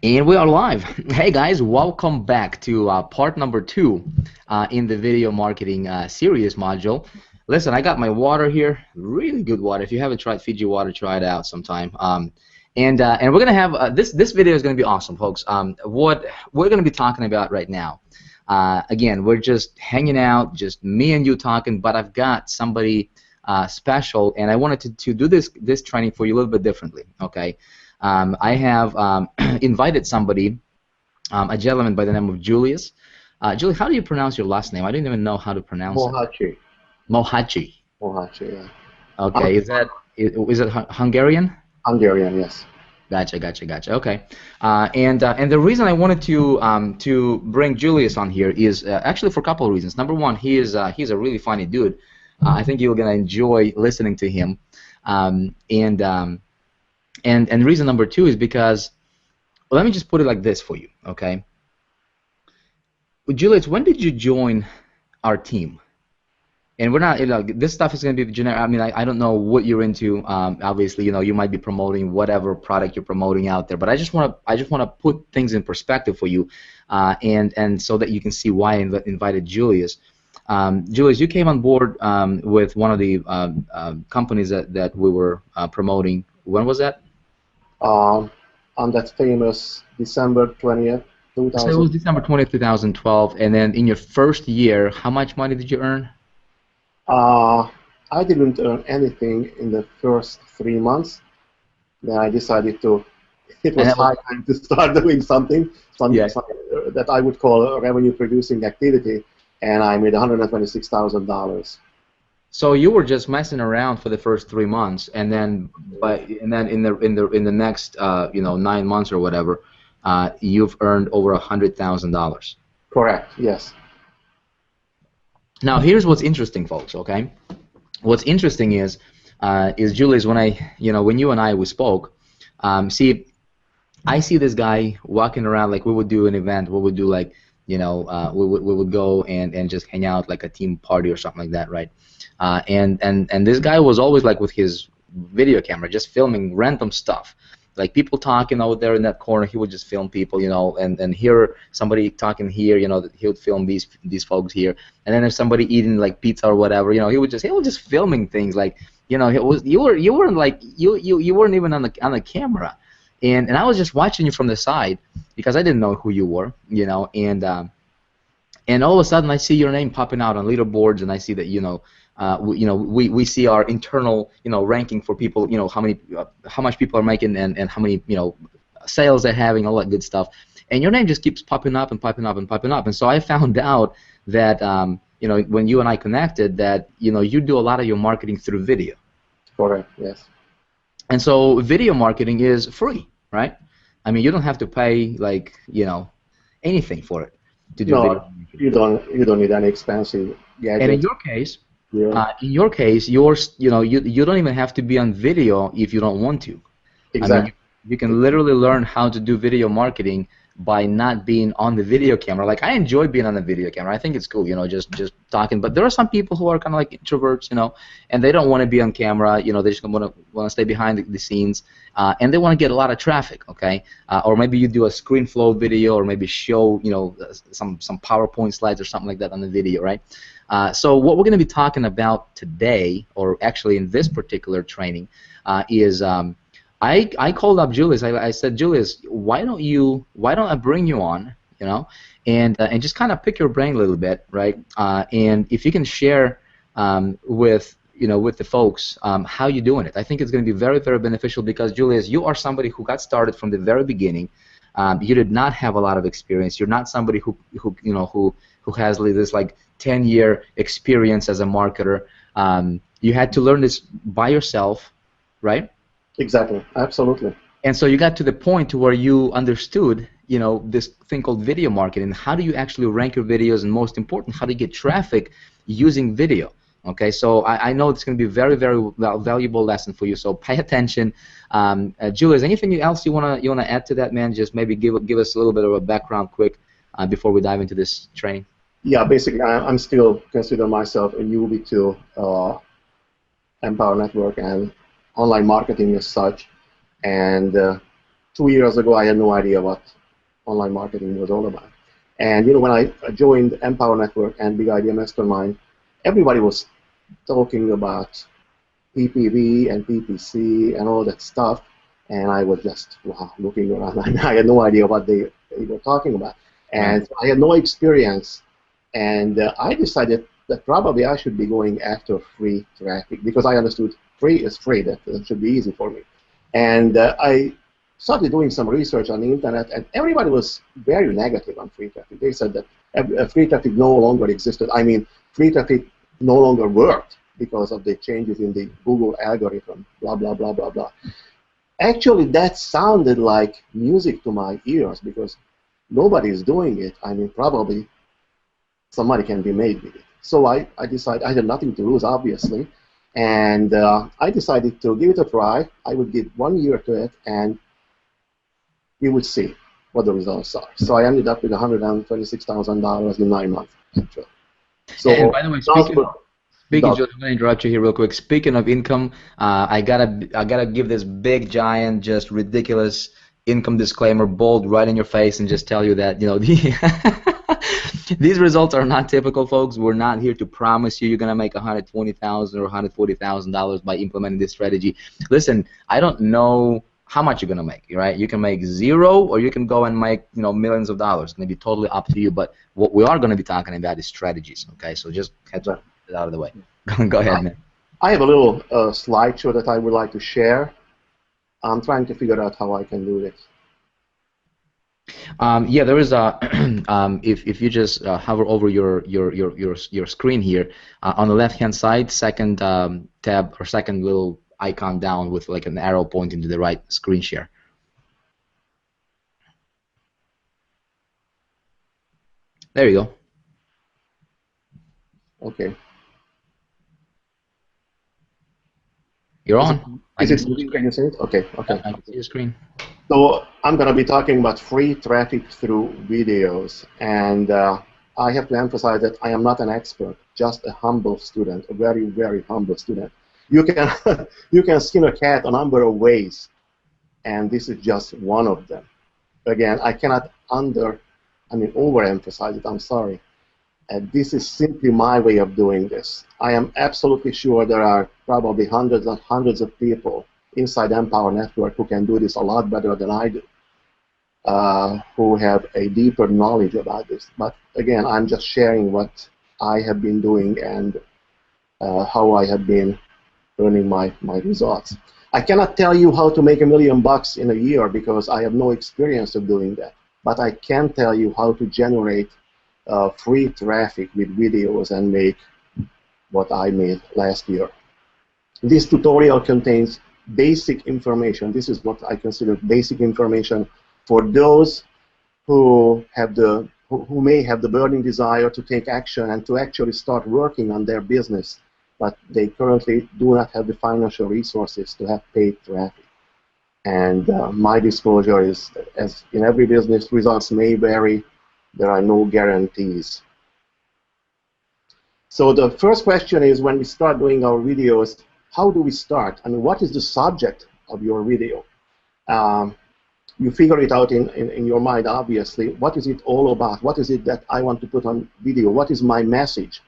And we are live. Hey guys, welcome back to part number 2 in the video marketing series module. Listen, I got my water here, really good water. If you haven't tried Fiji water, try it out sometime. And we're gonna have this video is gonna be awesome, folks. What we're gonna be talking about right now. Again, we're just hanging out, just me and you talking. But I've got somebody special, and I wanted to do this training for you a little bit differently. Okay. I have invited somebody, a gentleman by the name of Julius. Julius, how do you pronounce your last name? I didn't even know how to pronounce it. Mohaci. Mohaci. Mohaci, yeah. Okay, is it Hungarian? Hungarian, yes. Gotcha. Okay, and the reason I wanted to bring Julius on here is actually for a couple of reasons. Number one, he's a really funny dude. I think you're gonna enjoy listening to him, and reason number two is because, well, let me just put it like this for you, okay? Julius, when did you join our team? And we're not, this stuff is going to be generic. I mean, I don't know what you're into. Obviously, you might be promoting whatever product you're promoting out there. But I just want to put things in perspective for you, and so that you can see why I invited Julius. Julius, you came on board with one of the companies that we were promoting. When was that? On that famous December 20th, 2000. So it was December 20th, 2012, and then in your first year, how much money did you earn? I didn't earn anything in the first 3 months. Then I decided it was high time to start doing something that I would call a revenue-producing activity, and I made $126,000. So you were just messing around for the first 3 months, and then in the next 9 months or whatever, you've earned over $100,000. Correct. Yes. Now here's what's interesting, folks. Okay, what's interesting is Julius, when you and I spoke, see, I see this guy walking around like we would do an event, we would do like we would go and just hang out like a team party or something like that, right? And this guy was always like with his video camera, just filming random stuff, like people talking out there in that corner. He would just film people, and hear somebody talking here, he would film these folks here, and then if somebody eating like pizza or whatever, he was just filming things like, you weren't like you weren't even on the camera, and I was just watching you from the side because I didn't know who you were, and all of a sudden I see your name popping out on leaderboards, and I see that we see our internal ranking for people, how much people are making and how many sales they're having, all that good stuff, and your name just keeps popping up and popping up and popping up. And so I found out that when you and I connected, that you do a lot of your marketing through video. Correct. Yes. And so video marketing is free, right? I mean, you don't have to pay anything for it to do video marketing. You don't need any expensive gadgets. And in your case, you don't even have to be on video if you don't want to. Exactly. I mean, you can literally learn how to do video marketing by not being on the video camera. Like, I enjoy being on the video camera. I think it's cool, just talking. But there are some people who are kind of like introverts, and they don't want to be on camera. They just want to stay behind the scenes, and they want to get a lot of traffic. Okay, or maybe you do a screen flow video, or maybe show some PowerPoint slides or something like that on the video, right? So what we're going to be talking about today, or actually in this particular training, is I called up Julius. I said, Julius, why don't I bring you on, and just kind of pick your brain a little bit, right? And if you can share with the folks how you're doing it, I think it's going to be very, very beneficial, because Julius, you are somebody who got started from the very beginning. You did not have a lot of experience. You're not somebody who has this like 10-year experience as a marketer. You had to learn this by yourself, right? Exactly. Absolutely. And so you got to the point to where you understood, this thing called video marketing. How do you actually rank your videos, and most important, how do you get traffic using video? Okay, so I know it's going to be a very, very valuable lesson for you. So pay attention. Julius, anything else you wanna add to that, man? Just maybe give us a little bit of a background, quick, before we dive into this training. Yeah, basically, I'm still consider myself a newbie to Empower Network and online marketing as such, and 2 years ago, I had no idea what online marketing was all about. And when I joined Empower Network and Big Idea Mastermind, everybody was talking about PPV and PPC and all that stuff, and I was just looking around. I had no idea what they were talking about, and I had no experience. And I decided that probably I should be going after free traffic because I understood free is free. That should be easy for me. And I started doing some research on the internet, and everybody was very negative on free traffic. They said that free traffic no longer existed. I mean, free traffic no longer worked because of the changes in the Google algorithm, blah, blah, blah, blah, blah. Actually, that sounded like music to my ears because nobody is doing it. I mean, probably some money can be made with it. So I decided I had nothing to lose, obviously, and I decided to give it a try. I would give 1 year to it, and we would see what the results are. So I ended up with $126,000 in 9 months, actually. So, and by the way, speaking, Joe, I'm gonna interrupt you here real quick. Speaking of income, I gotta give this big, giant, just ridiculous income disclaimer, bold, right in your face, and just tell you that these results are not typical, folks. We're not here to promise you're gonna make $120,000 or $140,000 by implementing this strategy. Listen, I don't know how much you're gonna make, right? You can make zero, or you can go and make millions of dollars. It's gonna be totally up to you. But what we are gonna be talking about is strategies. Okay, so just heads up, get out of the way. Go ahead, man. I have a little slideshow that I would like to share. I'm trying to figure out how I can do this. Yeah, there is a if you just hover over your screen here on the left-hand side, second tab or second little icon down with like an arrow pointing to the right, screen share. There you go. Okay. You're on. Can you see it? Okay. Okay. I can see your screen. So I'm going to be talking about free traffic through videos, and I have to emphasize that I am not an expert, just a humble student, a very, very humble student. You can you can skin a cat a number of ways, and this is just one of them. Again, I cannot overemphasize it. I'm sorry. This is simply my way of doing this. I am absolutely sure there are probably hundreds and hundreds of people inside Empower Network who can do this a lot better than I do, who have a deeper knowledge about this. But again, I'm just sharing what I have been doing and how I have been earning my results. I cannot tell you how to make $1 million in a year because I have no experience of doing that. But I can tell you how to generate free traffic with videos and make what I made last year. This tutorial contains basic information. This is what I consider basic information for those who may have the burning desire to take action and to actually start working on their business, but they currently do not have the financial resources to have paid traffic. And my disclosure is, as in every business, results may vary. There are no guarantees. So the first question is, when we start doing our videos, how do we start? I mean, what is the subject of your video? You figure it out in your mind, obviously. What is it all about? What is it that I want to put on video? What is my message?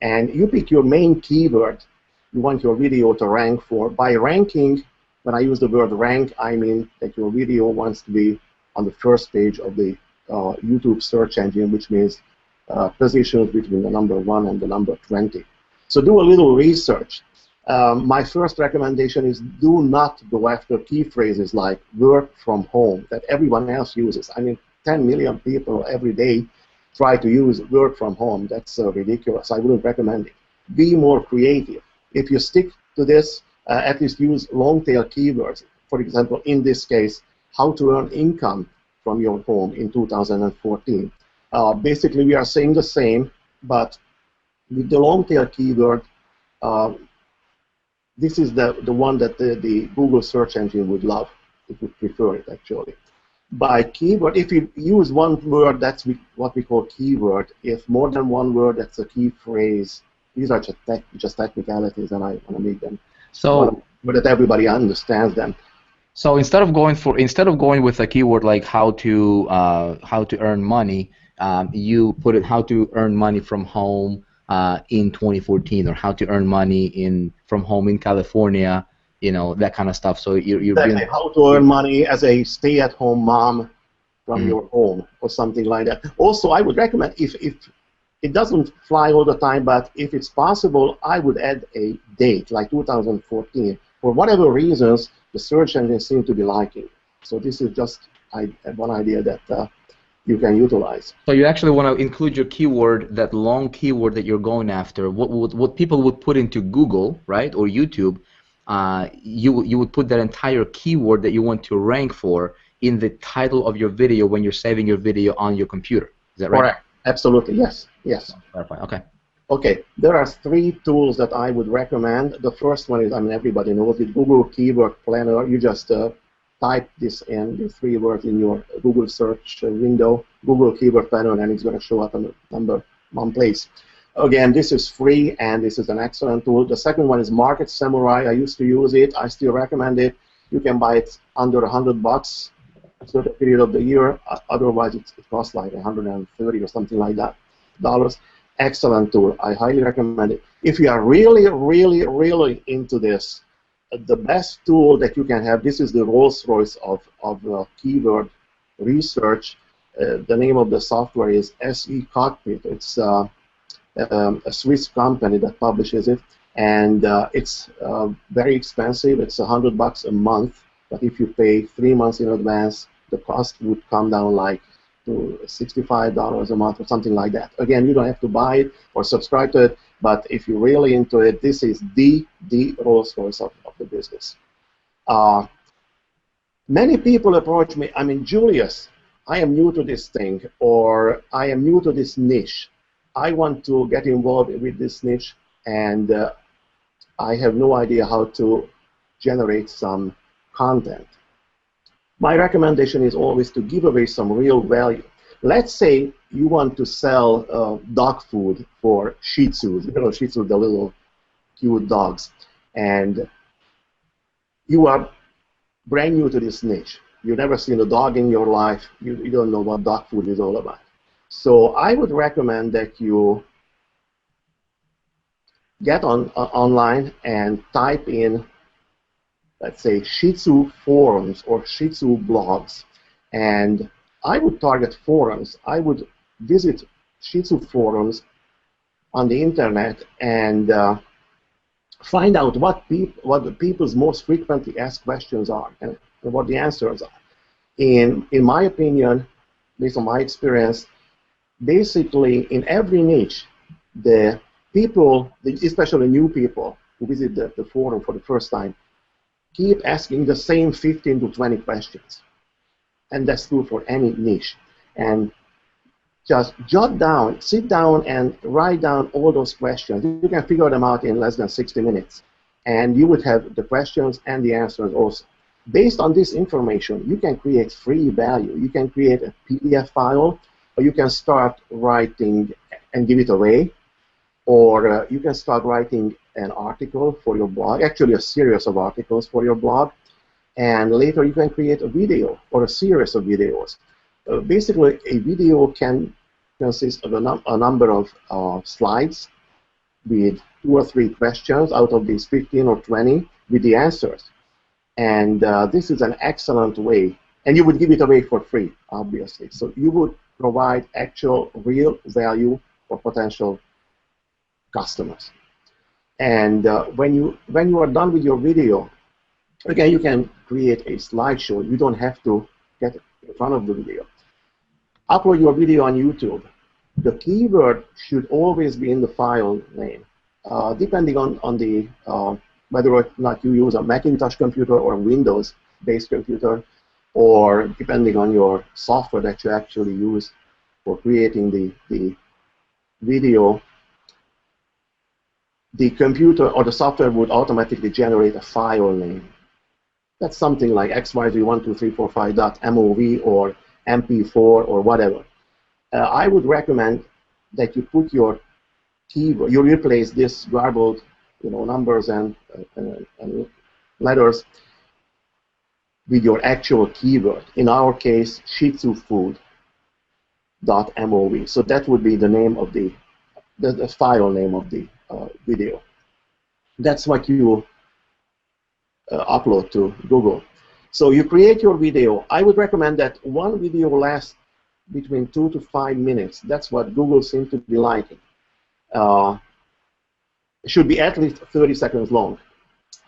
And you pick your main keyword you want your video to rank for. By ranking, when I use the word rank, I mean that your video wants to be on the first page of the YouTube search engine, which means positions between the number 1 and the number 20. So do a little research. My first recommendation is do not go after key phrases like work from home that everyone else uses. I mean, 10 million people every day try to use work from home. That's ridiculous. I wouldn't recommend it. Be more creative. If you stick to this, at least use long-tail keywords. For example, in this case, how to earn income from your home in 2014. Basically, we are saying the same, but with the long-tail keyword, this is the one that the Google search engine would love. It would prefer it, actually. By keyword, if you use one word, that's what we call keyword. If more than one word, that's a key phrase. These are just technicalities, and I want to make them so that everybody understands them. So instead of going with a keyword like how to earn money, you put it how to earn money from home in 2014, or how to earn money in from home in California, you know, that kind of stuff. So you're Exactly. being How to earn money as a stay-at-home mom from Mhm. your home or something like that. Also, I would recommend, if it doesn't fly all the time, but if it's possible, I would add a date, like 2014. For whatever reasons, the search engines seem to be liking. So this is just one idea that you can utilize. So you actually want to include your keyword, that long keyword that you're going after. What people would put into Google, right, or YouTube, you would put that entire keyword that you want to rank for in the title of your video when you're saving your video on your computer. Is that right? Correct. Absolutely. Yes. Yes. Clarify. Okay. Okay, there are three tools that I would recommend. The first one is, I mean, everybody knows it, Google Keyword Planner. You just type this in, the three words in your Google search window, Google Keyword Planner, and it's going to show up in the number one place. Again, this is free, and this is an excellent tool. The second one is Market Samurai. I used to use it. I still recommend it. You can buy it under $100 certain period of the year. Otherwise, it costs like 130 or something like that dollars. Excellent tool. I highly recommend it. If you are really, really, really into this, the best tool that you can have, this is the Rolls-Royce of keyword research. The name of the software is SE Cockpit. It's a Swiss company that publishes it, and it's very expensive. It's $100 a month, but if you pay 3 months in advance, the cost would come down like to $65 a month or something like that. Again, you don't have to buy it or subscribe to it, but if you're really into it, this is the Rolls-Royce of the business. Many people approach me, I mean, Julius, I am new to this thing, or I am new to this niche. I want to get involved with this niche, and I have no idea how to generate some content. My recommendation is always to give away some real value. Let's say you want to sell dog food for Shih Tzus, you know, Shih Tzus, the little cute dogs, and you are brand new to this niche. You've never seen a dog in your life. You don't know what dog food is all about. So I would recommend that you get online and type in, let's say, Shih Tzu forums or Shih Tzu blogs. And I would target forums. I would visit Shih Tzu forums on the internet and find out what the people's most frequently asked questions are and what the answers are. In my opinion, based on my experience, basically in every niche, the people, especially new people who visit the forum for the first time, keep asking the same 15 to 20 questions. And that's true for any niche. And just jot down, sit down and write down all those questions. You can figure them out in less than 60 minutes. And you would have the questions and the answers also. Based on this information, you can create free value. You can create a PDF file, or you can start writing and give it away, or you can start writing an article for your blog, actually a series of articles for your blog, and later you can create a video or a series of videos. Basically, a video can consist of a number of slides with 2 or 3 questions out of these 15 or 20 with the answers. And this is an excellent way. And you would give it away for free, obviously. So you would provide actual, real value for potential customers. And when you are done with your video, again, you can create a slideshow. You don't have to get in front of the video. Upload your video on YouTube. The keyword should always be in the file name. Depending on the whether or not you use a Macintosh computer or a Windows-based computer, or depending on your software that you actually use for creating the video, the computer or the software would automatically generate a file name. That's something like xyz12345.mov or MP4 or whatever. I would recommend that you put your keyword, you replace this garbled, numbers and letters with your actual keyword. In our case, shitsufood.mov. So that would be the name of the file name of the video. That's what you upload to Google. So you create your video. I would recommend that one video lasts between 2 to 5 minutes. That's what Google seems to be liking. It should be at least 30 seconds long.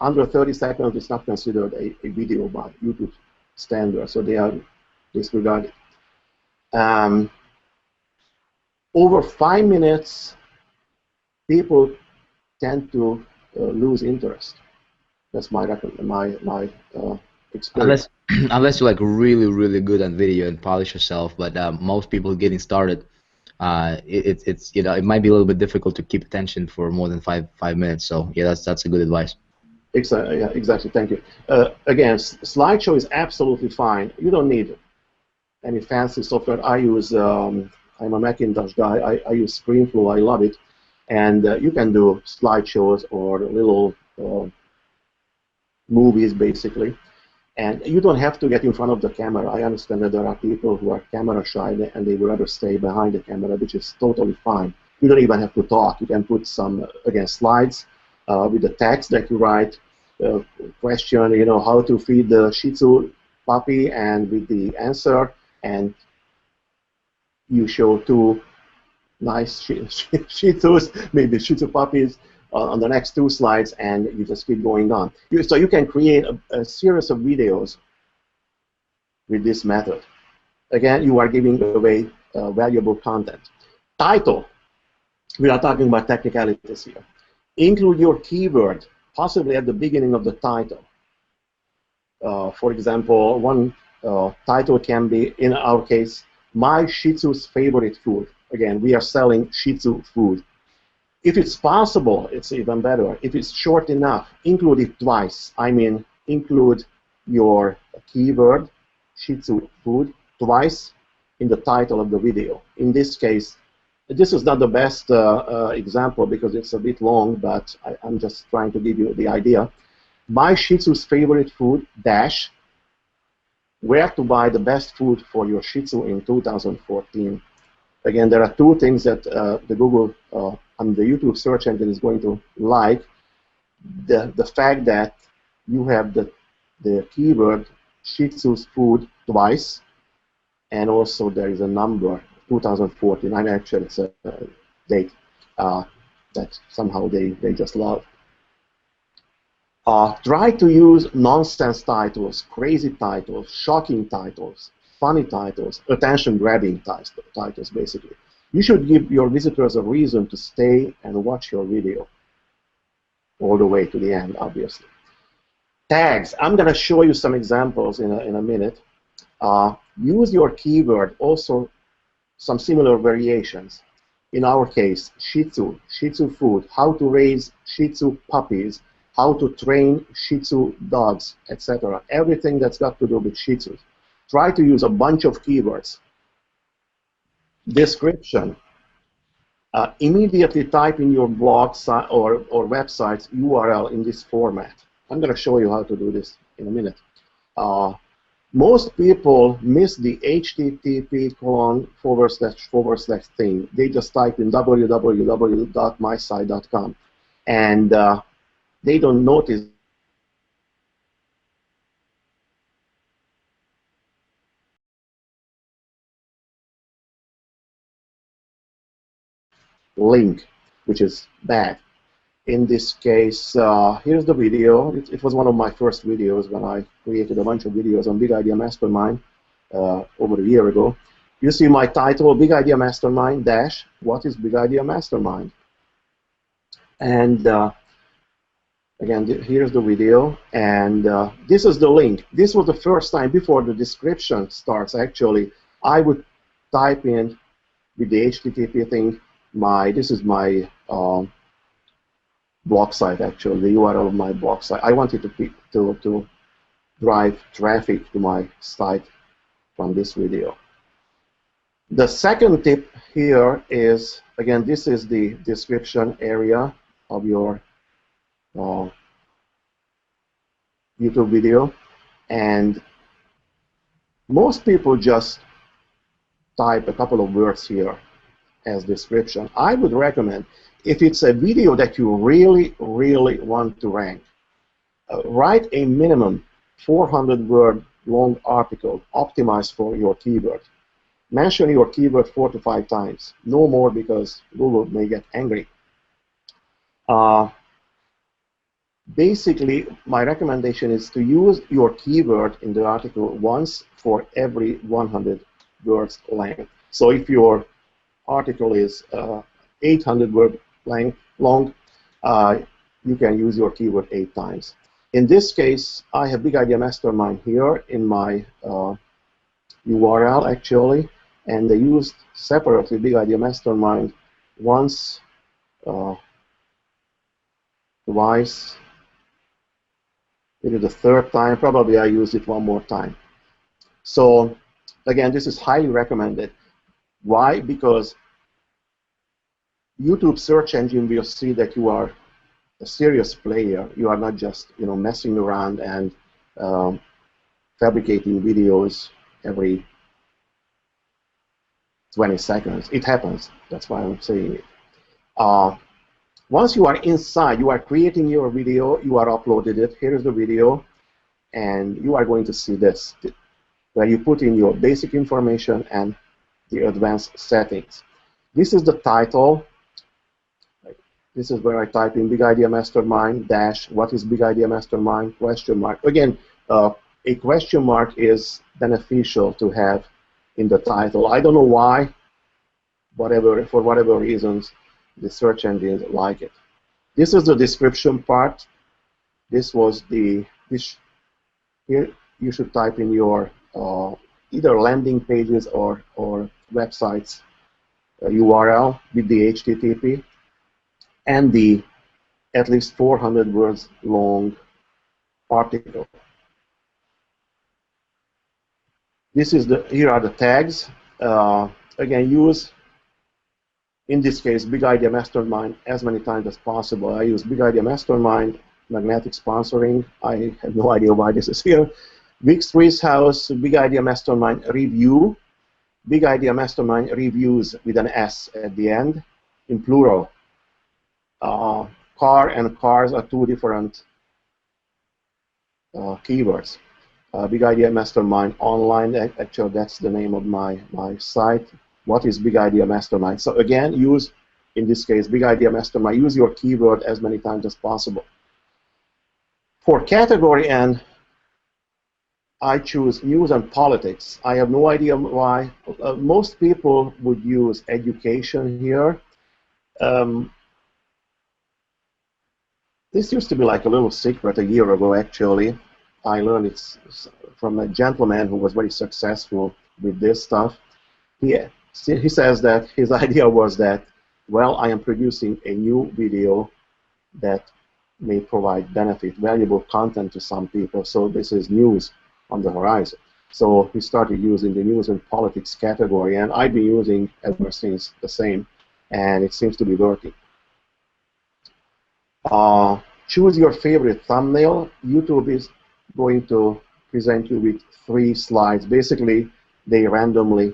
Under 30 seconds is not considered a video by YouTube standards, so they are disregarded. Over 5 minutes, people tend to lose interest. That's my experience. Unless you're like really good at video and polish yourself, but most people getting started, it's you know, it might be a little bit difficult to keep attention for more than five minutes. So yeah, that's a good advice. Exactly. Yeah, exactly. Thank you. Again, slideshow is absolutely fine. You don't need any fancy software. I use. I'm a Macintosh guy. I use ScreenFlow. I love it, and you can do slideshows or little movies basically. And you don't have to get in front of the camera. I understand that there are people who are camera shy and they would rather stay behind the camera, which is totally fine. You don't even have to talk. You can put some, again, slides with the text that you write, question, you know, how to feed the Shih Tzu puppy, and with the answer, and you show two nice Shih Tzus, maybe Shih Tzu puppies, on the next 2 slides, and you just keep going on. So you can create a series of videos with this method. Again, you are giving away valuable content. Title. We are talking about technicalities here. Include your keyword, possibly at the beginning of the title. For example, one title can be, in our case, my Shih Tzu's favorite food. Again, we are selling Shih Tzu food. If it's possible, it's even better. If it's short enough, include it twice. I mean, include your keyword, Shih Tzu food, twice in the title of the video. In this case, this is not the best example because it's a bit long, but I'm just trying to give you the idea. My Shih Tzu's favorite food, dash, where to buy the best food for your Shih Tzu in 2014. Again, there are 2 things that the Google and the YouTube search engine is going to like. The fact that you have the keyword Shih Tzu's food twice, and also there is a number, 2014. I'm actually, it's a date that somehow they just love. Try to use nonsense titles, crazy titles, shocking titles, funny titles, attention-grabbing titles, basically. You should give your visitors a reason to stay and watch your video all the way to the end, obviously. Tags. I'm going to show you some examples in a minute. Use your keyword, also some similar variations. In our case, Shih Tzu, Shih Tzu food, how to raise Shih Tzu puppies, how to train Shih Tzu dogs, etc. Everything that's got to do with Shih Tzus. Try to use a bunch of keywords. Description. Immediately type in your blog or website's URL in this format. I'm going to show you how to do this in a minute. Most people miss the http:// thing. They just type in www.mysite.com, and they don't notice link, which is bad. In this case, here's the video. It was one of my first videos when I created a bunch of videos on Big Idea Mastermind over a year ago. You see my title, Big Idea Mastermind dash, what is Big Idea Mastermind? And again, here's the video, and this is the link. This was the first time, before the description starts, actually, I would type in with the HTTP thing, this is my blog site, actually, the URL of my blog site. I wanted to drive traffic to my site from this video. The second tip here is, again, this is the description area of your YouTube video, and Most people just type a couple of words here as description. I would recommend, if it's a video that you really, really want to rank, write a minimum 400-word long article optimized for your keyword. Mention your keyword 4 to 5 times, no more, because Google may get angry. Basically, my recommendation is to use your keyword in the article once for every 100 words length. So if your article is 800 word length long, you can use your keyword 8 times. In this case, I have Big Idea Mastermind here in my URL actually, and they used separately Big Idea Mastermind once, twice, maybe the third time. Probably I used it one more time. So again, this is highly recommended. Why? Because YouTube search engine will see that you are a serious player. You are not just messing around and fabricating videos every 20 seconds. It happens. That's why I'm saying it. Once you are inside, you are creating your video, you are uploaded it. Here is the video, and you are going to see this, where you put in your basic information and the advanced settings. This is the title. This is where I type in Big Idea Mastermind dash what is Big Idea Mastermind question mark. Again, a question mark is beneficial to have in the title. I don't know why, for whatever reasons, the search engines like it. This is the description part. This was here you should type in your either landing pages or websites URL with the HTTP and the at least 400 words long article. Here are the tags. Again, use, in this case, Big Idea Mastermind as many times as possible. I use Big Idea Mastermind, magnetic sponsoring. I have no idea why this is here. Vic's Treehouse, Big Idea Mastermind review, Big Idea Mastermind reviews with an S at the end, in plural. Car and cars are two different keywords. Big Idea Mastermind online, actually that's the name of my site. What is Big Idea Mastermind? So again, use, in this case, Big Idea Mastermind, use your keyword as many times as possible. For category N, I choose news and politics. I have no idea why. Most people would use education here. This used to be like a little secret a year ago, actually. I learned it from a gentleman who was very successful with this stuff. He says that his idea was that, well, I am producing a new video that may provide benefit, valuable content to some people, so this is news on the horizon. So he started using the news and politics category, and I've been using ever since the same, and it seems to be working. Choose your favorite thumbnail. YouTube is going to present you with 3 slides. Basically, they randomly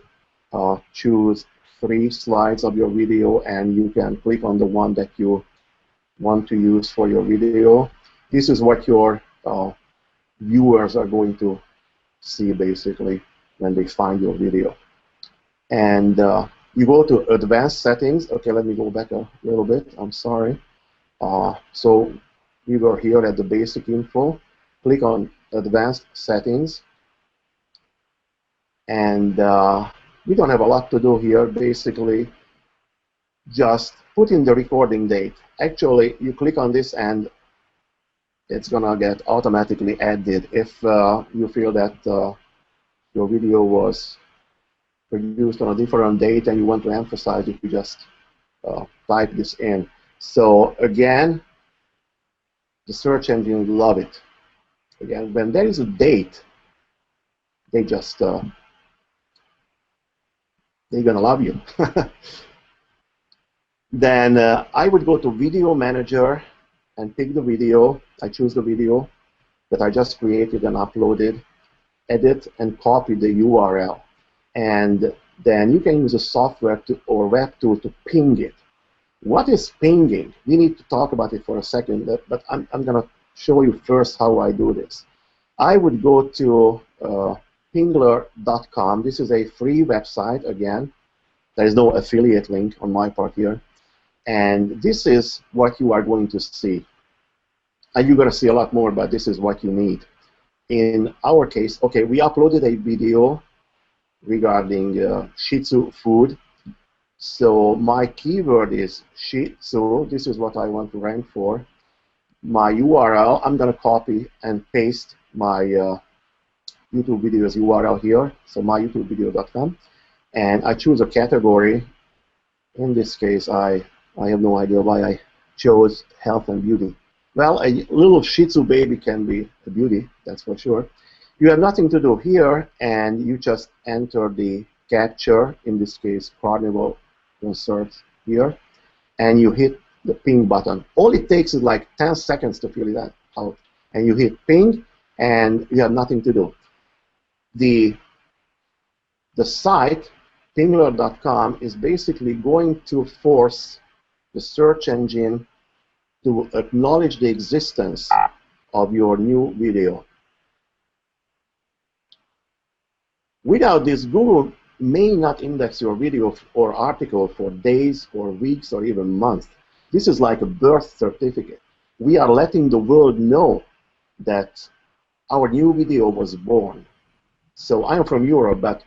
choose 3 slides of your video, and you can click on the one that you want to use for your video. This is what your viewers are going to see, basically, when they find your video. And you go to advanced settings. Okay, let me go back a little bit. I'm sorry. So we were here at the basic info. Click on advanced settings. And we don't have a lot to do here. Basically, just put in the recording date. Actually, you click on this and it's going to get automatically added. If you feel that your video was produced on a different date and you want to emphasize it, you just type this in. So again, the search engine love it. Again, when there is a date, they just they're gonna love you. Then I would go to Video Manager and pick the video. I choose the video that I just created and uploaded. edit and copy the URL, and then you can use a software or web tool to ping it. What is pinging? We need to talk about it for a second, but I'm going to show you first how I do this. I would go to pingler.com. This is a free website, again. There is no affiliate link on my part here. And this is what you are going to see. And you're going to see a lot more, but this is what you need. In our case, okay, we uploaded a video regarding Shih Tzu food. So my keyword is Shih Tzu. This is what I want to rank for. My URL, I'm going to copy and paste my YouTube videos URL here, so myoutubevideo.com. And I choose a category. In this case, I have no idea why I chose health and beauty. Well, a little Shih Tzu baby can be a beauty, that's for sure. You have nothing to do here, and you just enter the captcha, in this case, Carnival Concert here, and you hit the ping button. All it takes is like 10 seconds to fill that out, and you hit ping, and you have nothing to do. The site, pingler.com, is basically going to force the search engine to acknowledge the existence of your new video. Without this, Google may not index your video or article for days or weeks or even months. This is like a birth certificate. We are letting the world know that our new video was born. So I'm from Europe, but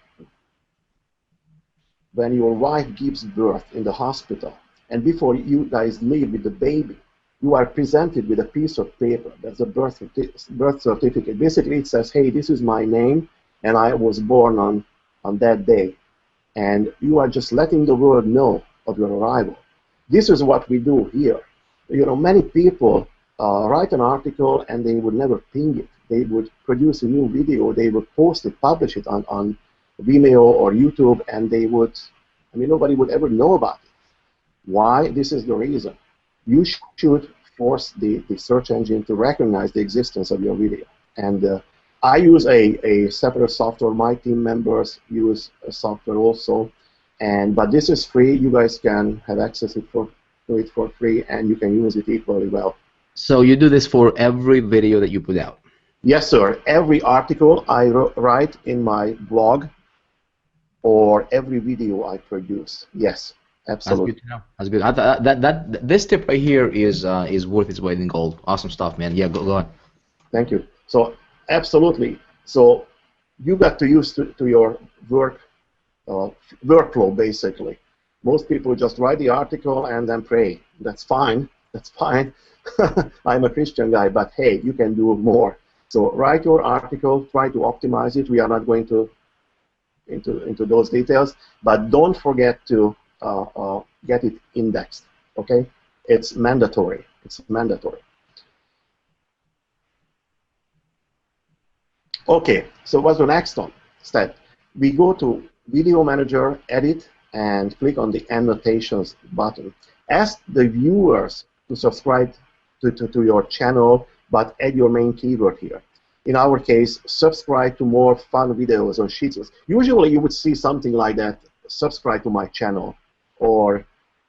when your wife gives birth in the hospital, and before you guys leave with the baby, you are presented with a piece of paper. That's a birth certificate. Basically, it says, hey, this is my name, and I was born on that day. And you are just letting the world know of your arrival. This is what we do here. You know, many people write an article and they would never ping it. They would produce a new video, they would post it, publish it on Vimeo or YouTube, and they would, I mean, nobody would ever know about it. Why? This is the reason. You should force the search engine to recognize the existence of your video. And I use a separate software. My team members use a software also. But this is free. You guys can have access to it for free, and you can use it equally well. So you do this for every video that you put out? Yes, sir. Every article I write in my blog or every video I produce. Yes, absolutely. That's good to know. That's good. I thought this tip right here is worth its weight in gold. Awesome stuff, man. Yeah, go on. Thank you. So absolutely. So you got to use to your workflow, basically. Most people just write the article and then pray. That's fine. That's fine. I'm a Christian guy, but hey, you can do more. So write your article, try to optimize it. We are not going to into those details, but don't forget to get it indexed. Okay, it's mandatory. It's mandatory. Okay, so what's the next step? We go to Video Manager, Edit, and click on the Annotations button. Ask the viewers to subscribe to your channel, but add your main keyword here. In our case, subscribe to more fun videos on Shih Tzus. Usually you would see something like that, subscribe to my channel. Or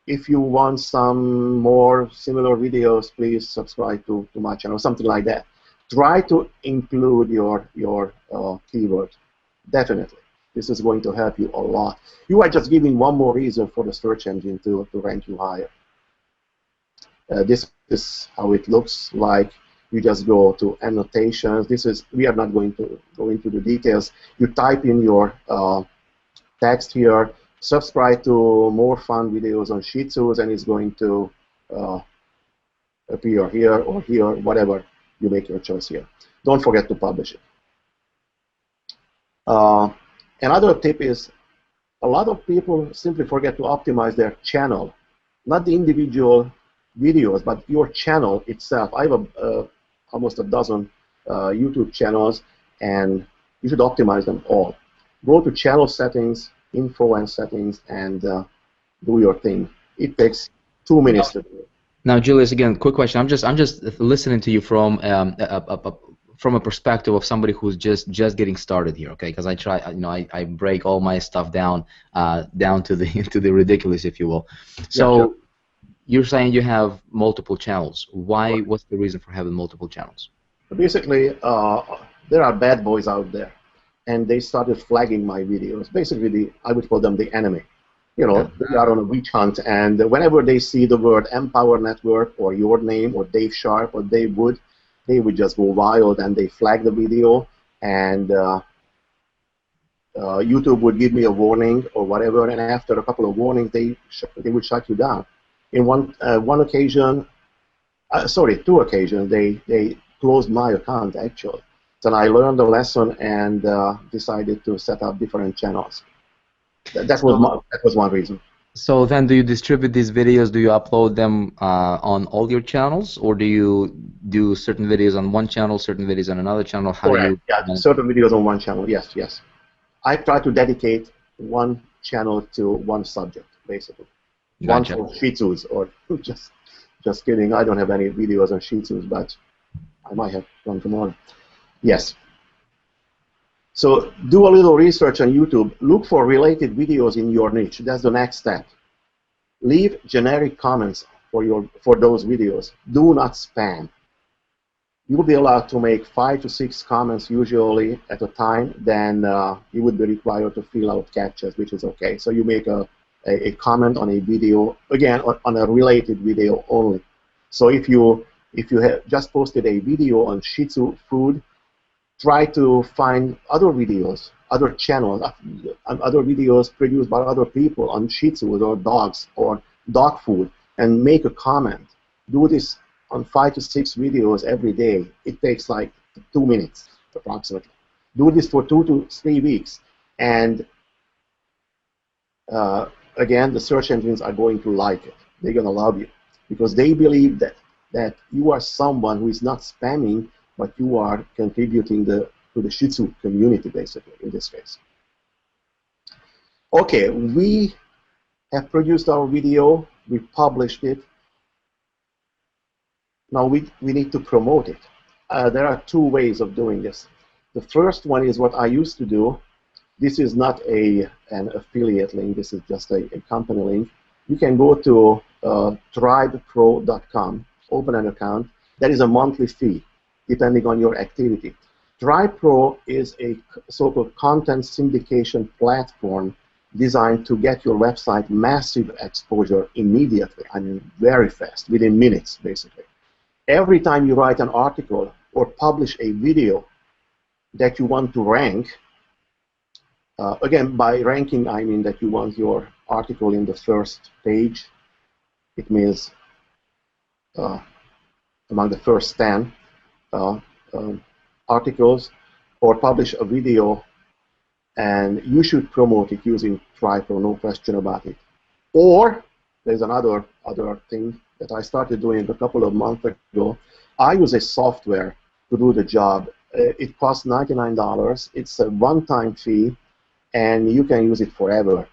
if you want some more similar videos, please subscribe to my channel, something like that. Try to include your keyword, definitely. This is going to help you a lot. You are just giving one more reason for the search engine to rank you higher. This is how it looks like. You just go to annotations. We are not going to go into the details. You type in your text here, subscribe to more fun videos on Shih Tzus, and it's going to appear here or here, whatever you make your choice here. Don't forget to publish it. Another tip is a lot of people simply forget to optimize their channel, not the individual videos, but your channel itself. I have almost a dozen YouTube channels, and you should optimize them all. Go to channel settings, info and settings, and do your thing. It takes 2 minutes to do it. Now, Julius, again, quick question. I'm just listening to you from from a perspective of somebody who's just getting started here, okay? Because I try, I break all my stuff down down to the to the ridiculous, if you will. So Yeah, sure. you're saying you have multiple channels. Why? Right. What's the reason for having multiple channels? Basically, there are bad boys out there, and they started flagging my videos. Basically, I would call them the enemy. You know, they are on a witch hunt, and whenever they see the word Empower Network or your name or Dave Sharp or Dave Wood, they would just go wild and they flag the video, and YouTube would give me a warning or whatever, and after a couple of warnings, they would shut you down. In one occasion, sorry, 2 occasions, they closed my account actually. So I learned a lesson and decided to set up different channels. That was one reason. So then, do you distribute these videos? Do you upload them on all your channels, or do you do certain videos on one channel, certain videos on another channel? How do Correct. you? Yeah, certain videos on one channel. Yes, yes. I try to dedicate one channel to one subject, basically. Gotcha. One for Shih Tzus, or just kidding. I don't have any videos on Shih Tzus, but I might have one tomorrow. Yes. So do a little research on YouTube. Look for related videos in your niche. That's the next step. Leave generic comments for those videos. Do not spam. You'll be allowed to make 5 to 6 comments usually at a time. Then you would be required to fill out captchas, which is okay. So you make a comment on a video, again, on a related video only. So if you have just posted a video on Shih Tzu food, try to find other videos, other channels, other videos produced by other people on Shih Tzus or dogs or dog food, and make a comment. Do this on 5 to 6 videos every day. It takes like 2 minutes approximately. Do this for 2 to 3 weeks, and again, the search engines are going to like it. They're going to love you because they believe that you are someone who is not spamming, but you are contributing to the Shih Tzu community, basically, in this case. Okay, we have produced our video, we published it. Now we need to promote it. There are 2 ways of doing this. The first one is what I used to do. This is not an affiliate link, this is just a company link. You can go to tribepro.com, open an account. That is a monthly fee, depending on your activity. TribePro is a so-called content syndication platform designed to get your website massive exposure immediately, I mean very fast, within minutes, basically. Every time you write an article or publish a video that you want to rank, again, by ranking, I mean that you want your article in the first page. It means among the first 10 articles, or publish a video, and you should promote it using TribePro, no question about it. Or there's another thing that I started doing a couple of months ago. I use a software to do the job. It costs $99. It's a one-time fee, and you can use it forever.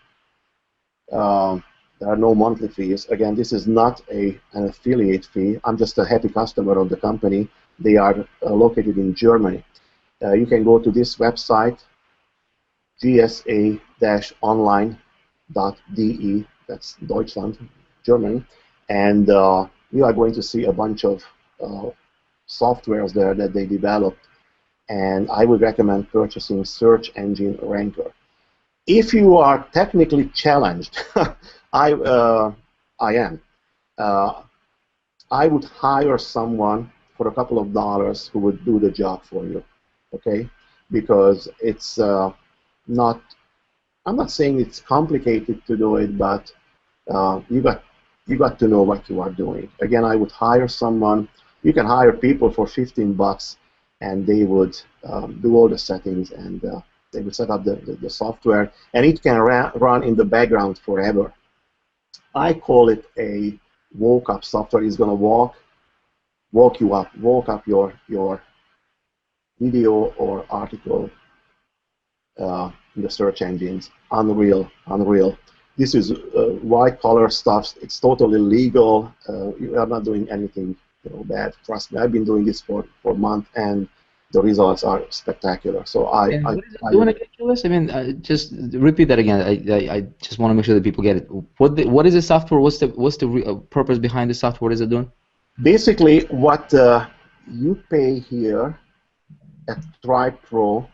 There are no monthly fees. Again, this is not an affiliate fee. I'm just a happy customer of the company. They are located in Germany. You can go to this website, gsa-online.de, that's Deutschland, Germany, and you are going to see a bunch of softwares there that they developed, and I would recommend purchasing Search Engine Ranker. If you are technically challenged, I am. I would hire someone for a couple of dollars who would do the job for you, okay? Because it's not, I'm not saying it's complicated to do it, but you got to know what you are doing. Again, I would hire someone. You can hire people for $15, and they would do all the settings, and they would set up the software, and it can run in the background forever. I call it a walk-up software. It's going to walk up your video or article in the search engines. Unreal. This is white-collar stuff. It's totally legal. You are not doing anything bad. Trust me, I've been doing this for months, and the results are spectacular. So And what is it doing again, Julius? I mean, just repeat that again. I just want to make sure that people get it. What is the software? What's the purpose behind the software? What is it doing? basically what you pay here at Thrive Pro,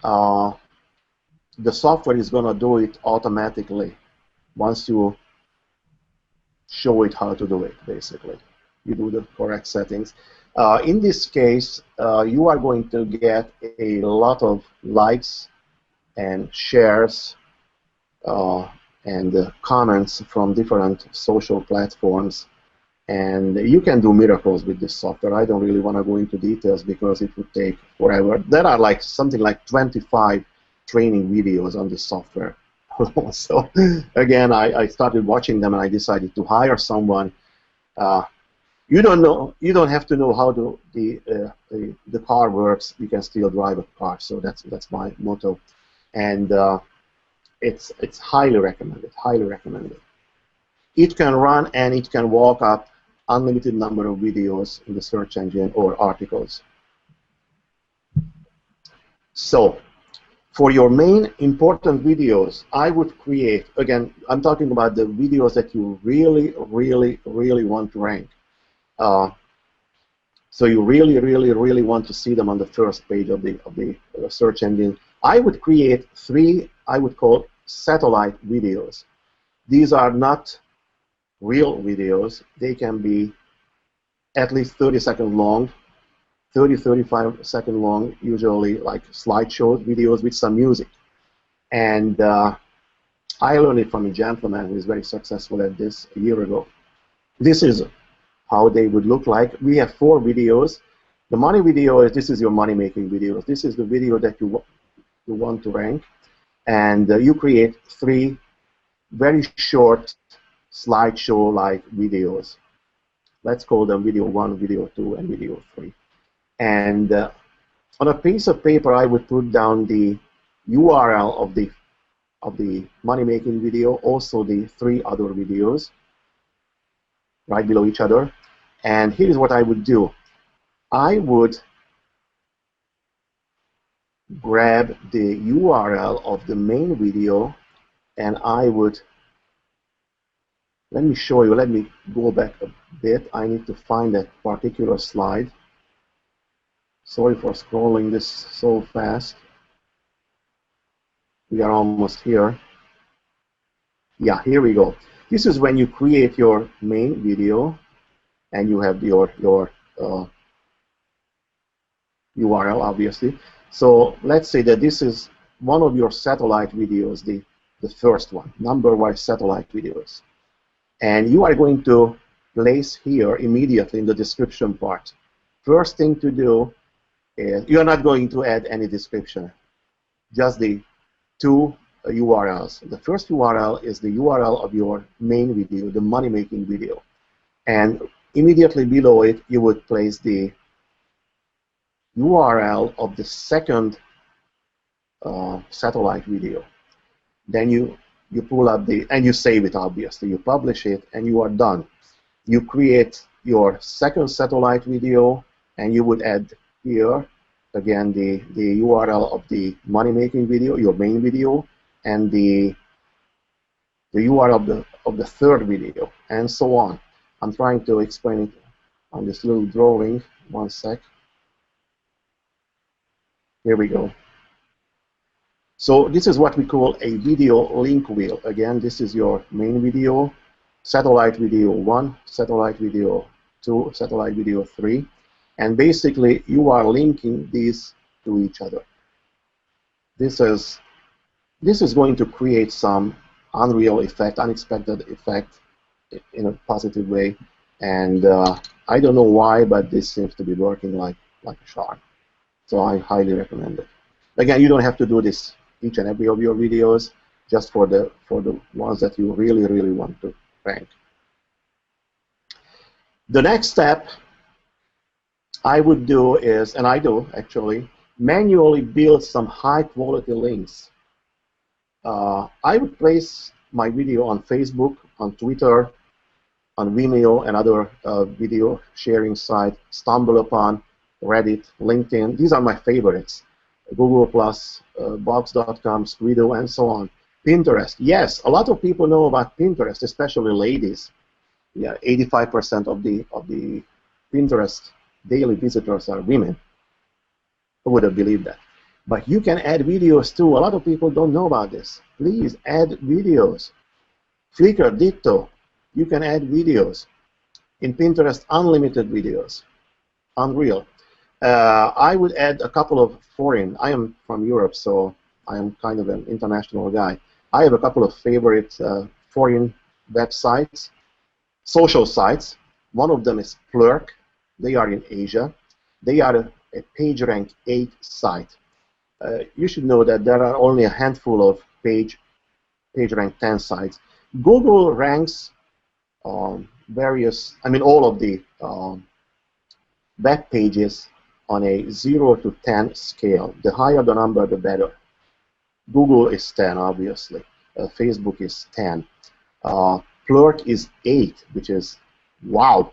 the software is going to do it automatically once you show it how to do it, basically. You do the correct settings. In this case, you are going to get a lot of likes and shares and comments from different social platforms. And you can do miracles with this software. I don't really want to go into details because it would take forever. There are like something like 25 training videos on this software. So again, I started watching them and I decided to hire someone. You don't have to know how the car works. You can still drive a car. So that's my motto, and it's highly recommended. Highly recommended. It can run and it can walk up unlimited number of videos in the search engine or articles. So for your main important videos, I would create, again, I'm talking about the videos that you really, really, really want to rank. So you really, really, really want to see them on the first page of the search engine. I would create 3, I would call satellite videos. These are not real videos. They can be at least 30 seconds long, 35 seconds long, usually like slideshow videos with some music. And I learned it from a gentleman who is very successful at this a year ago. This is how they would look like. We have 4 videos. The money video is, this is your money-making videos. This is the video that you want to rank. And you create 3 very short slideshow-like videos. Let's call them video 1, video 2, and video 3. And on a piece of paper, I would put down the URL of the money-making video, also the 3 other videos, right below each other. And here's what I would do. I would grab the URL of the main video, and I would, let me show you, let me go back a bit. I need to find that particular slide. Sorry for scrolling this so fast. We are almost here. Yeah, here we go. This is when you create your main video, and you have your URL, obviously. So let's say that this is one of your satellite videos, the first one, number-wise satellite videos. And you are going to place here immediately in the description part. First thing to do is, you're not going to add any description, just the 2 URLs. The first URL is the URL of your main video, the money-making video. And immediately below it, you would place the URL of the second satellite video. Then you pull up and you save it, obviously. You publish it, and you are done. You create your second satellite video, and you would add here, again, the URL of the money-making video, your main video, and the URL of the third video, and so on. I'm trying to explain it on this little drawing. One sec. Here we go. So this is what we call a video link wheel. Again, this is your main video, satellite video 1, satellite video 2, satellite video 3. And basically, you are linking these to each other. This is going to create some unreal effect, unexpected effect in a positive way. And I don't know why, but this seems to be working like a charm. So I highly recommend it. Again, you don't have to do this each and every of your videos, just for the ones that you really, really want to rank. The next step I would do is, and I do actually, manually build some high-quality links. I would place my video on Facebook, on Twitter, on Vimeo, and other video sharing sites, StumbleUpon. Reddit, LinkedIn. These are my favorites. Google+, Box.com, Squidoo, and so on. Pinterest. Yes, a lot of people know about Pinterest, especially ladies. Yeah, 85% of the Pinterest daily visitors are women. Who would have believed that? But you can add videos too. A lot of people don't know about this. Please add videos. Flickr, ditto. You can add videos. In Pinterest, unlimited videos. Unreal. I would add a couple of foreign. I am from Europe, so I am kind of an international guy. I have a couple of favorite foreign websites, social sites. One of them is Plurk. They are in Asia. They are a PageRank 8 site. You should know that there are only a handful of PageRank 10 sites. Google ranks all of the web pages on a 0 to 10 scale. The higher the number, the better. Google is 10, obviously. Facebook is 10. Plurk is 8, which is wow.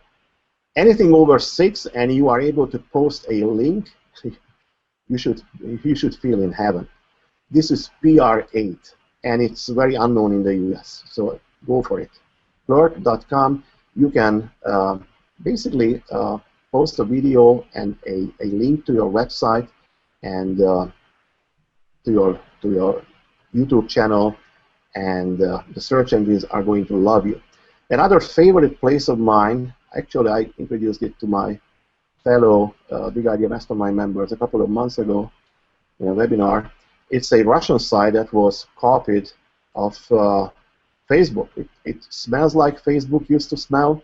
Anything over 6 and you are able to post a link, you should feel in heaven. This is PR8, and it's very unknown in the US, so go for it. Plurk.com, you can basically post a video and a link to your website and to your YouTube channel, and the search engines are going to love you. Another favorite place of mine, actually I introduced it to my fellow Big Idea Mastermind members a couple of months ago in a webinar. It's a Russian site that was copied of Facebook. It smells like Facebook used to smell.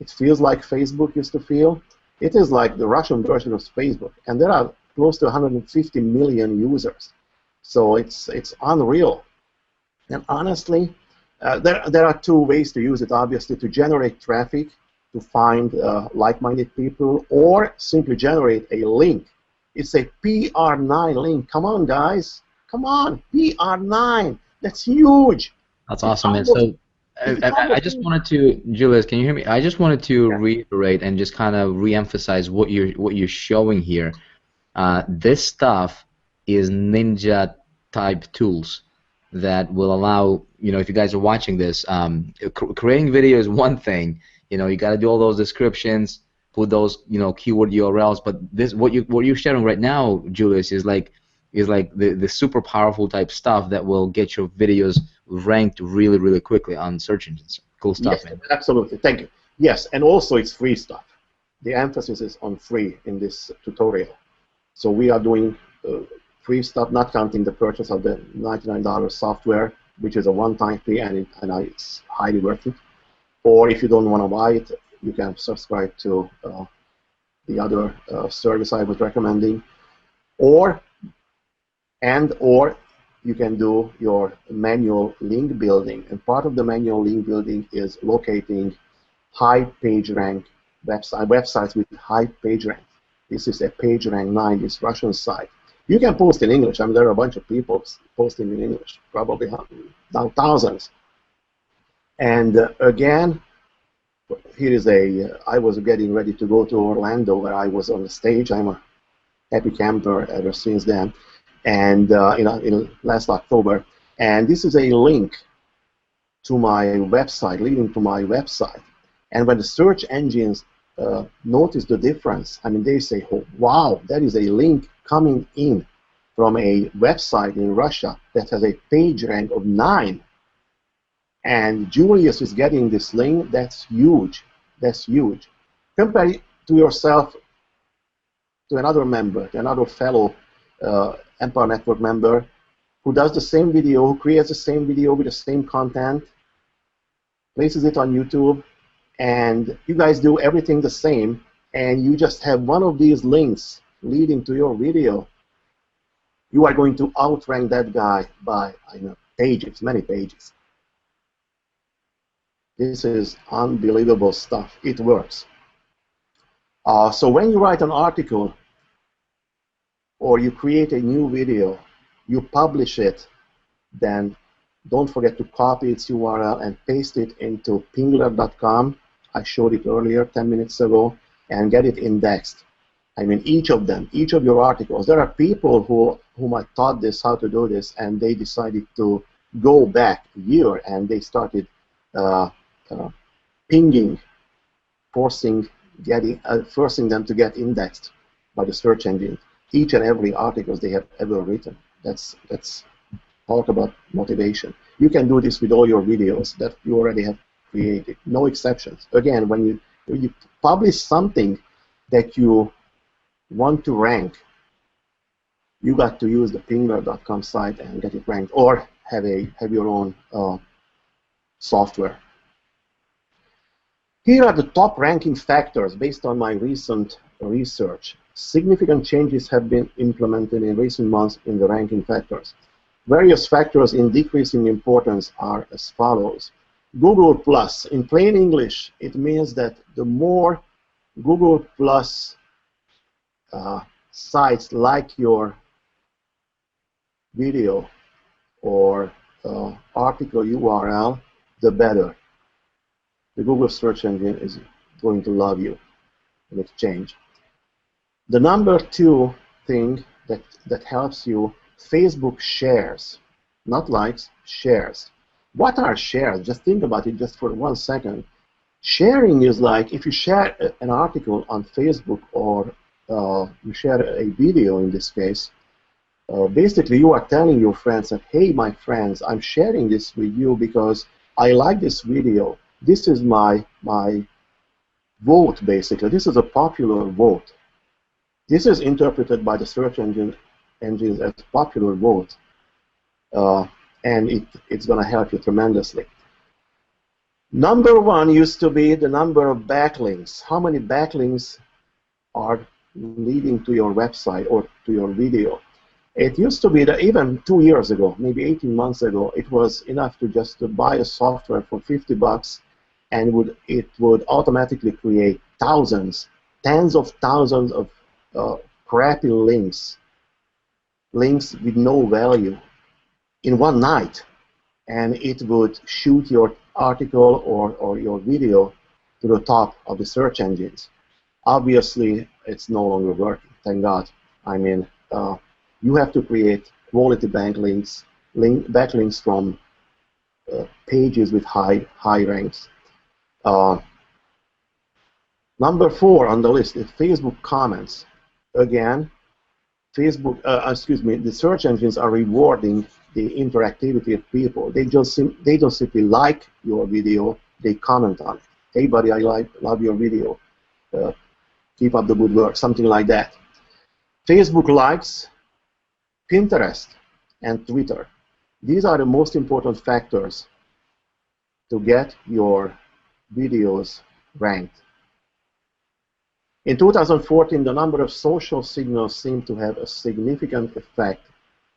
It feels like Facebook used to feel. It is like the Russian version of Facebook, and there are close to 150 million users. So it's unreal. And honestly, there are two ways to use it, obviously, to generate traffic, to find like-minded people, or simply generate a link. It's a PR9 link. Come on, guys. Come on, PR9. That's huge. That's awesome, man. So I just wanted to, Julius, can you hear me? I just wanted to reiterate and just kind of re-emphasize what you're showing here. This stuff is ninja type tools that will allow, if you guys are watching this, creating video is one thing. You got to do all those descriptions, put those keyword URLs. But this, what you're sharing right now, Julius, is like the super powerful type stuff that will get your videos ranked really, really quickly on search engines. Cool stuff, yes, man. Absolutely. Thank you. Yes, and also it's free stuff. The emphasis is on free in this tutorial. So we are doing free stuff, not counting the purchase of the $99 software, which is a one-time fee, and it's highly worth it. Or if you don't want to buy it, you can subscribe to the other service I was recommending. Or you can do your manual link building. And part of the manual link building is locating high page rank websites with high page rank. This is a PageRank 9, this Russian site. You can post in English. I mean, there are a bunch of people posting in English, probably thousands. And again, here is I was getting ready to go to Orlando, where I was on the stage. I'm a happy camper ever since then. And in last October, and this is a link to my website, leading to my website. And when the search engines notice the difference, I mean, they say, oh, wow, that is a link coming in from a website in Russia that has a page rank of 9. And Julius is getting this link. That's huge. That's huge. Compare it to yourself, to another member, to another fellow Empire Network member who does the same video, who creates the same video with the same content, places it on YouTube, and you guys do everything the same, and you just have one of these links leading to your video. You are going to outrank that guy by pages, many pages. This is unbelievable stuff. It works. So when you write an article or you create a new video, you publish it, then don't forget to copy its URL and paste it into pingler.com. I showed it earlier, 10 minutes ago, and get it indexed. I mean, each of them, each of your articles. There are people whom I taught this, how to do this, and they decided to go back a year and they started pinging, forcing them to get indexed by the search engine. Each and every article they have ever written. That's talk about motivation. You can do this with all your videos that you already have created. No exceptions. Again, when you publish something that you want to rank, you got to use the pingler.com site and get it ranked, or have your own software. Here are the top ranking factors based on my recent research. Significant changes have been implemented in recent months in the ranking factors. Various factors in decreasing importance are as follows. Google Plus. In plain English, it means that the more Google Plus sites like your video or article URL, the better. The Google search engine is going to love you in exchange. The number 2 thing that helps you, Facebook shares, not likes, shares. What are shares? Just think about it just for 1 second. Sharing is like if you share an article on Facebook or you share a video in this case, basically you are telling your friends that, hey, my friends, I'm sharing this with you because I like this video. This is my vote, basically. This is a popular vote. This is interpreted by the search engines as popular vote, and it's going to help you tremendously. Number 1 used to be the number of backlinks. How many backlinks are leading to your website or to your video? It used to be that even 2 years ago, maybe 18 months ago, it was enough to just buy a software for $50 and it would automatically create thousands, tens of thousands of crappy links with no value in one night, and it would shoot your article or your video to the top of the search engines. Obviously, it's no longer working, thank God. I mean, you have to create quality backlinks from pages with high ranks. Number 4 on the list is Facebook comments. Again, the search engines are rewarding the interactivity of people. They don't simply like your video; they comment on it. Hey, buddy, I love your video. Keep up the good work. Something like that. Facebook likes, Pinterest, and Twitter. These are the most important factors to get your videos ranked. In 2014, the number of social signals seemed to have a significant effect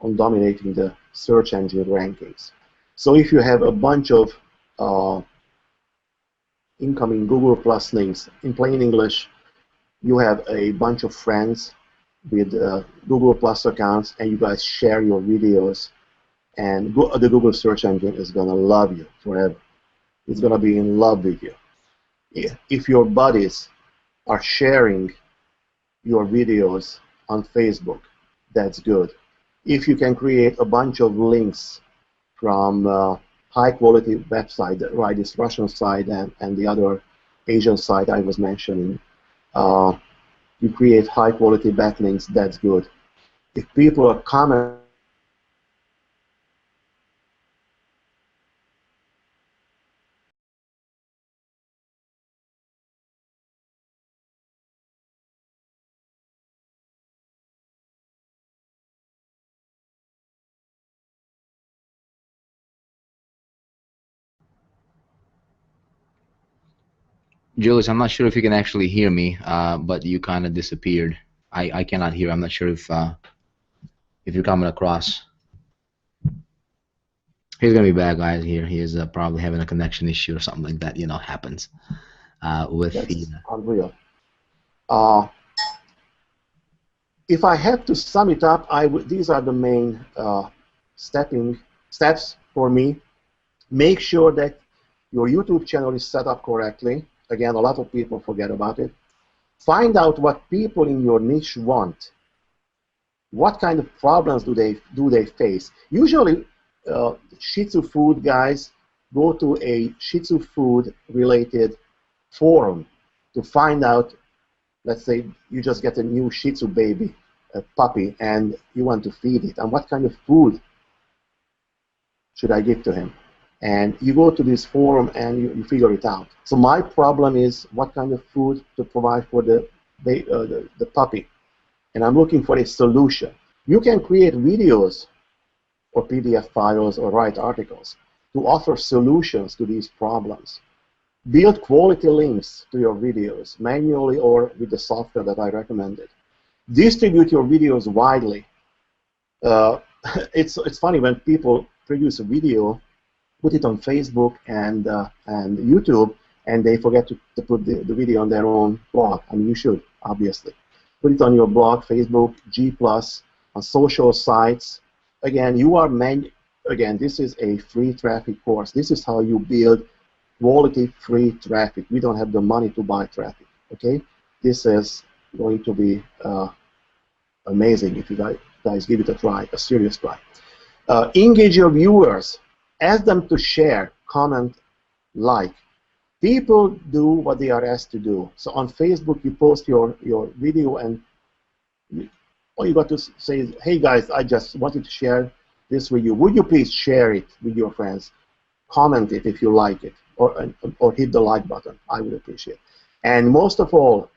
on dominating the search engine rankings. So if you have a bunch of incoming Google Plus links, in plain English, you have a bunch of friends with Google Plus accounts and you guys share your videos, and the Google search engine is going to love you forever. It's going to be in love with you. If your buddies are sharing your videos on Facebook, that's good. If you can create a bunch of links from high-quality website, right, this Russian site and the other Asian site I was mentioning, you create high-quality backlinks, that's good. If people are commenting Julius, I'm not sure if you can actually hear me, but you kind of disappeared. I cannot hear. I'm not sure if you're coming across. He's gonna be back, guys. Here, he is probably having a connection issue or something like that. You know, happens with that's the. unreal. If I had to sum it up, these are the main steps for me. Make sure that your YouTube channel is set up correctly. Again, a lot of people forget about it. Find out what people in your niche want. What kind of problems do they face? Usually, Shih Tzu food guys go to a Shih Tzu food related forum to find out. Let's say you just get a new Shih Tzu baby, a puppy, and you want to feed it. And what kind of food should I give to him? And you go to this forum and you figure it out. So my problem is what kind of food to provide for the puppy. And I'm looking for a solution. You can create videos or PDF files or write articles to offer solutions to these problems. Build quality links to your videos, manually or with the software that I recommended. Distribute your videos widely. It's funny when people produce a video, put it on Facebook and YouTube, and they forget to put the video on their own blog. I mean, you should, obviously. Put it on your blog, Facebook, G+, on social sites. Again, again, this is a free traffic course. This is how you build quality free traffic. We don't have the money to buy traffic, okay? This is going to be amazing if you guys give it a try, a serious try. Engage your viewers. Ask them to share, comment, like. People do what they are asked to do. So on Facebook, you post your video, and all you got to say is, hey guys, I just wanted to share this with you. Would you please share it with your friends? Comment it if you like it, or hit the like button. I would appreciate it. And most of all,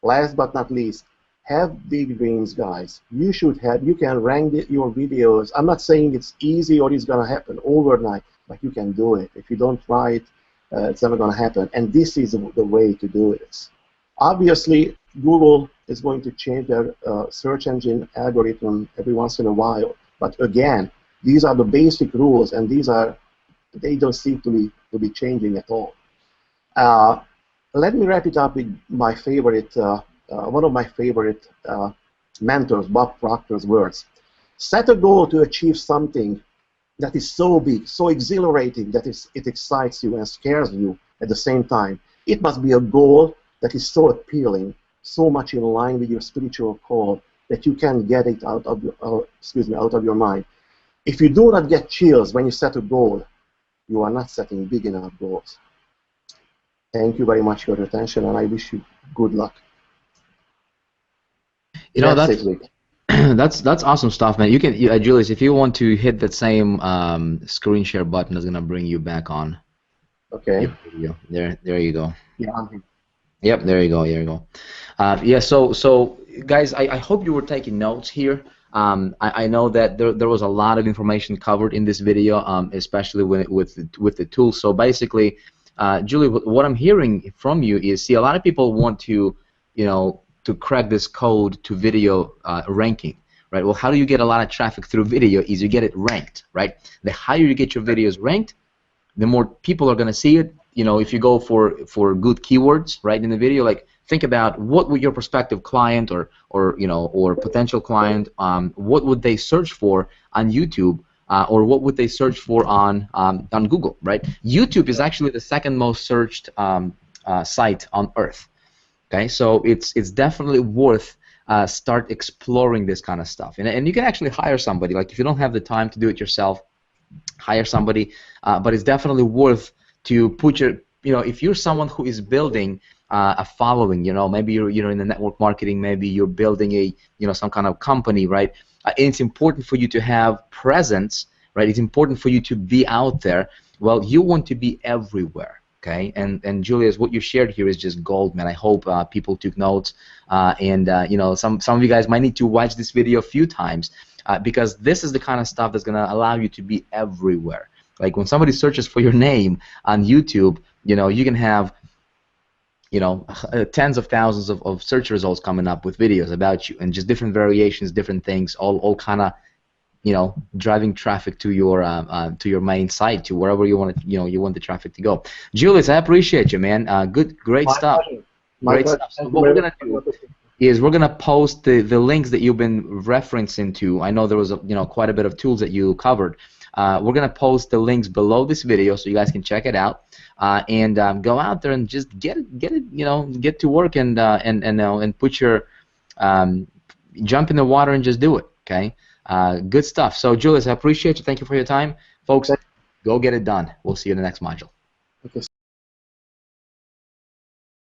last but not least, have big dreams, guys. You can rank your videos. I'm not saying it's easy or it's going to happen overnight, but you can do it. If you don't try it, it's never going to happen. And this is the way to do it. Obviously, Google is going to change their search engine algorithm every once in a while. But again, these are the basic rules, and they don't seem to be changing at all. Let me wrap it up with my favorite, one of my favorite mentors, Bob Proctor's words. Set a goal to achieve something that is so big, so exhilarating that it excites you and scares you at the same time. It must be a goal that is so appealing, so much in line with your spiritual call that you can get it out of your mind. If you do not get chills when you set a goal, you are not setting big enough goals. Thank you very much for your attention, and I wish you good luck. You know, that's awesome stuff, man. You can, Julius, if you want to hit that same screen share button, it's gonna bring you back on. Okay. Yep, there you go. Yeah. Yep, there you go. Yeah. So guys, I hope you were taking notes here. I know that there was a lot of information covered in this video, especially with the tools. So basically, Julie, what I'm hearing from you is, see, a lot of people want to, to crack this code to video ranking, right? Well, how do you get a lot of traffic through video? Is you get it ranked, right? The higher you get your videos ranked, the more people are going to see it. If you go for good keywords, right, in the video, like think about what would your prospective client or potential client, what would they search for on YouTube, or what would they search for on Google, right? YouTube is actually the second most searched site on earth. Okay, so it's definitely worth start exploring this kind of stuff, and you can actually hire somebody. Like if you don't have the time to do it yourself, hire somebody. But it's definitely worth to put your, if you're someone who is building a following, maybe you're in the network marketing, maybe you're building a some kind of company, right? And it's important for you to have presence, right? It's important for you to be out there. Well, you want to be everywhere. Okay, and Julius, what you shared here is just gold, man. I hope people took notes, and some of you guys might need to watch this video a few times, because this is the kind of stuff that's gonna allow you to be everywhere. Like when somebody searches for your name on YouTube, you can have tens of thousands of search results coming up with videos about you, and just different variations, different things, all kind of driving traffic to your main site, to wherever you want the traffic to go. Julius, I appreciate you, man. Great stuff. Great stuff. So what we're gonna do is we're gonna post the links that you've been referencing to. I know there was quite a bit of tools that you covered. we're gonna post the links below this video so you guys can check it out, and go out there and just get it, you know, get to work and put your jump in the water and just do it. Okay, good stuff. So Julius, I appreciate you. Thank you for your time, folks. Go get it done. We'll see you in the next module. Okay.